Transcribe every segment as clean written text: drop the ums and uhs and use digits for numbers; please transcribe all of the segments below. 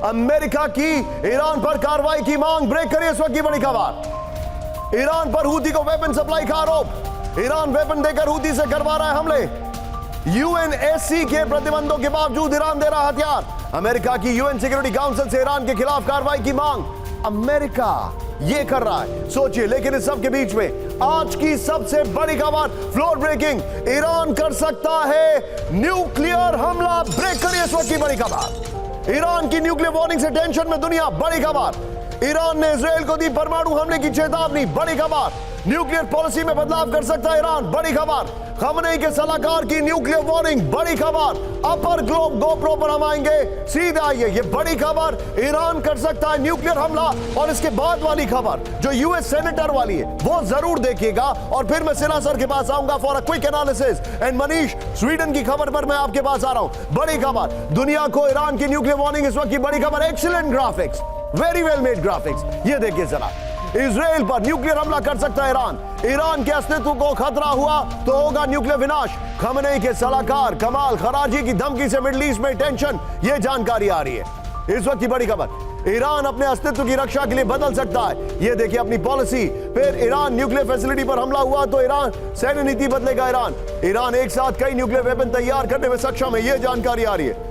America की Iran पर कार्रवाई की मांग। ब्रेक करिए इस वक्त की बड़ी खबर। ईरान पर हूती को वेपन सप्लाई का आरोप। ईरान वेपन देकर हूती से करवा रहा है हमले। यूएनएससी के प्रतिबंधों के बावजूद ईरान दे रहा हथियार। अमेरिका की यूएन सिक्योरिटी काउंसिल से ईरान के खिलाफ कार्रवाई की मांग। अमेरिका ये कर रहा है, सोचिए। लेकिन इस सब के बीच में आज की सबसे बड़ी खबर, फ्लोर ब्रेकिंग। ईरान कर सकता है न्यूक्लियर हमला। ब्रेक करिए इस वक्त की बड़ी खबर। ईरान की न्यूक्लियर वार्निंग से टेंशन में दुनिया। बड़ी खबर। ईरान ने इजराइल को दी परमाणु हमले की चेतावनी। बड़ी खबर। न्यूक्लियर पॉलिसी में बदलाव कर सकता है ईरान। बड़ी खबर। खमनेई के सलाहकार की न्यूक्लियर वार्निंग। बड़ी खबर। अपर ग्लोब गोप्रो पर हम आएंगे, सीधे आइए। ये बड़ी खबर, ईरान कर सकता है न्यूक्लियर हमला। और इसके बाद वाली खबर जो यूएस सेनेटर वाली है वो जरूर देखिएगा। और फिर मैं सिन्हा सर के पास आऊंगा for a quick analysis. And Manish, Sweden की खबर पर मैं आपके पास आ रहा हूं। बड़ी खबर, दुनिया को ईरान की न्यूक्लियर वार्निंग इस वक्त की बड़ी खबर। Excellent graphics, very well made graphics. ये देखिए जरा, इजराइल पर न्यूक्लियर हमला कर सकता है ईरान। ईरान के अस्तित्व को खतरा हुआ तो होगा न्यूक्लियर विनाश। खमनेई के सलाहकार कमाल खराजी की धमकी से मिडिल ईस्ट में टेंशन। यह जानकारी आ रही है इस वक्त की बड़ी खबर। ईरान अपने अस्तित्व की रक्षा के लिए बदल सकता है, यह देखिए अपनी पॉलिसी। फिर ईरान न्यूक्लियर फैसिलिटी पर हमला हुआ तो ईरान सैन्य नीति बदलेगा। ईरान एक साथ कई न्यूक्लियर वेपन तैयार करने में सक्षम है, यह जानकारी आ रही है।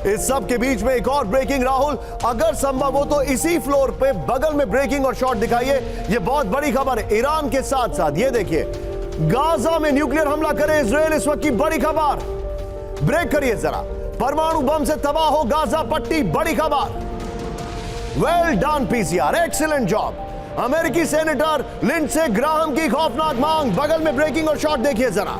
इस सब के बीच में एक और ब्रेकिंग, राहुल, अगर संभव हो तो इसी फ्लोर पे बगल में ब्रेकिंग और शॉट दिखाइए। यह बहुत बड़ी खबर है। ईरान के साथ साथ ये देखिए, गाजा में न्यूक्लियर हमला करे इजराइल, इस वक्त की बड़ी खबर। ब्रेक करिए जरा। परमाणु बम से तबाह हो गाजा पट्टी। बड़ी खबर। Well done PCR, excellent job. अमेरिकी सेनेटर लिंडसे ग्राहम की खौफनाक मांग। बगल में ब्रेकिंग और शॉट देखिए जरा।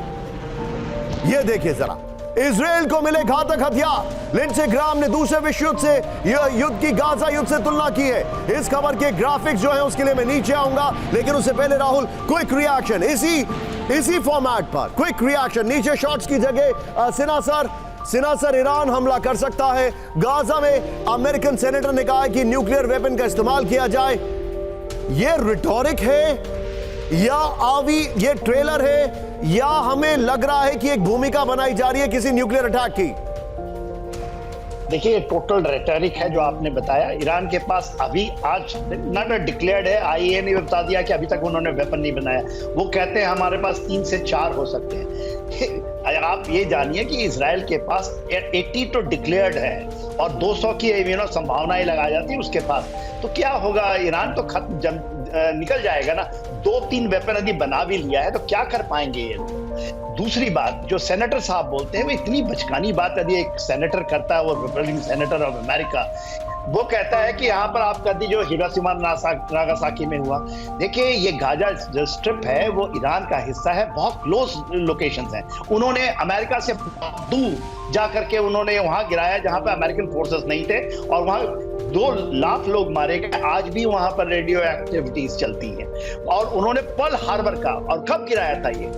यह देखिए जरा, इजराइल को मिले घातक हथियार। लिंडसे ग्राहम ने दूसरे विश्व युद्ध से युद्ध की गाजा युद्ध से तुलना की है। इस खबर के ग्राफिक्स जो है उसके लिए मैं नीचे आऊंगा, लेकिन उससे पहले राहुल, क्विक रिएक्शन इसी फॉर्मेट पर। क्विक रिएक्शन, नीचे शॉट्स की जगह सिन्हा सर, ईरान हमला कर सकता है गाजा में। अमेरिकन सेनेटर ने कहा है कि न्यूक्लियर वेपन का इस्तेमाल किया जाए। यह रिटोरिक है या आवी ये ट्रेलर है, या हमें लग रहा है कि एक भूमिका बनाई जा रही है किसी न्यूक्लियर अटैक की? देखिए, टोटल रेटोरिक है जो आपने बताया। ईरान के पास अभी आज नॉट डिक्लेयर्ड है, आईएए ने बता दिया कि अभी तक उन्होंने वेपन नहीं बनाया। वो कहते हैं हमारे पास 3 से 4 हो सकते हैं। अगर आप ये जानिए कि इजराइल के पास 80 तो डिक्लेयर्ड है और 200 की संभावनाएं लगाई जाती है उसके पास, तो क्या होगा? ईरान तो खत्म निकल जाएगा ना। 2-3 वेपन यदि बना भी लिया है तो क्या कर पाएंगे ये? दूसरी बात, जो सेनेटर साहब बोलते हैं वो इतनी बचकानी बात यदि एक सेनेटर करता है, वो रिपब्लिकन सेनेटर ऑफ अमेरिका, वो कहता है कि यहाँ पर आप कर दी जो हिरोशिमा नागासाकी में हुआ। देखिए, ये गाजा जो स्ट्रिप है वो ईरान का हिस्सा है, बहुत क्लोज लोकेशंस हैं। उन्होंने अमेरिका से दूर जा करके उन्होंने वहां गिराया जहां पर अमेरिकन फोर्सेस नहीं थे, और वहां 2 लाख लोग मारे गए। आज भी वहां पर रेडियो एक्टिविटीज चलती है। और उन्होंने पर्ल हार्बर का, और कब गिराया था ये?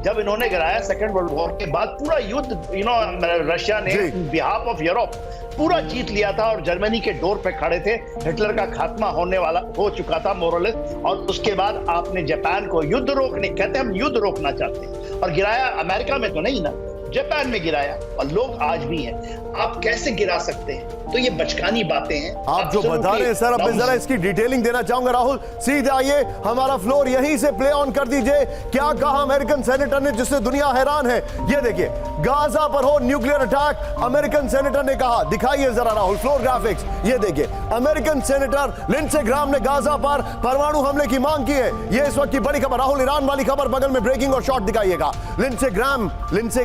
जब इन्होंने गिराया सेकेंड वर्ल्ड वॉर के बाद। पूरा युद्ध रशिया ने बिहाफ ऑफ यूरोप पूरा जीत लिया था और जर्मनी के डोर पे खड़े थे। हिटलर का खात्मा हो चुका था मोरलेस। और उसके बाद आपने जापान को युद्ध रोकने, कहते हम युद्ध रोकना चाहते हैं, और गिराया अमेरिका में तो नहीं ना, जापान में गिराया। और लोग आज भी हैं। आप कैसे गिरा सकते हैं? तो ये बचकानी बातें हैं आप जो बता रहे हैं सर। अब मैं जरा इसकी डिटेलिंग देना चाहूंगा। राहुल, सीधे आइए, हमारा फ्लोर यहीं से प्ले ऑन कर दीजिए। क्या कहा अमेरिकन सेनेटर ने जिससे दुनिया हैरान है? ये देखिए, गाजा पर हो न्यूक्लियर अटैक, अमेरिकन सेनेटर ने कहा। दिखाइए जरा राहुल फ्लोर ग्राफिक्स। ये देखिए, अमेरिकन सेनेटर लिंडसे ग्राहम ने गाजा पर परमाणु हमले की मांग की है। ये इस वक्त की बड़ी खबर। राहुल, ईरान वाली खबर बगल में ब्रेकिंग और शॉट दिखाइएगा। लिंडसे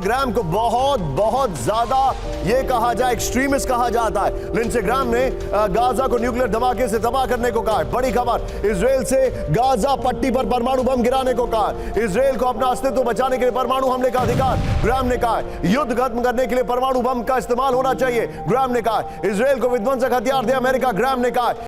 ग्राहम को बहुत ज्यादा ये कहा जाए एक्सट्रीमिस्ट कहा जाता है। लिंडसे ग्राहम ने गाजा को न्यूक्लियर धमाके से तबाह करने को कहा। बड़ी खबर, इजराइल से गाजा पट्टी पर परमाणु बम गिराने को कहा। इजराइल को अपना अस्तित्व बचाने के लिए परमाणु हमले का अधिकार, ग्राहम ने कहा। युद्ध खत्म करने के लिए परमाणु बम का इस्तेमाल होना चाहिए, ग्राहम ने कहा। इजराइल को विध्वंसक हथियार दे अमेरिका, ग्राहम ने कहा।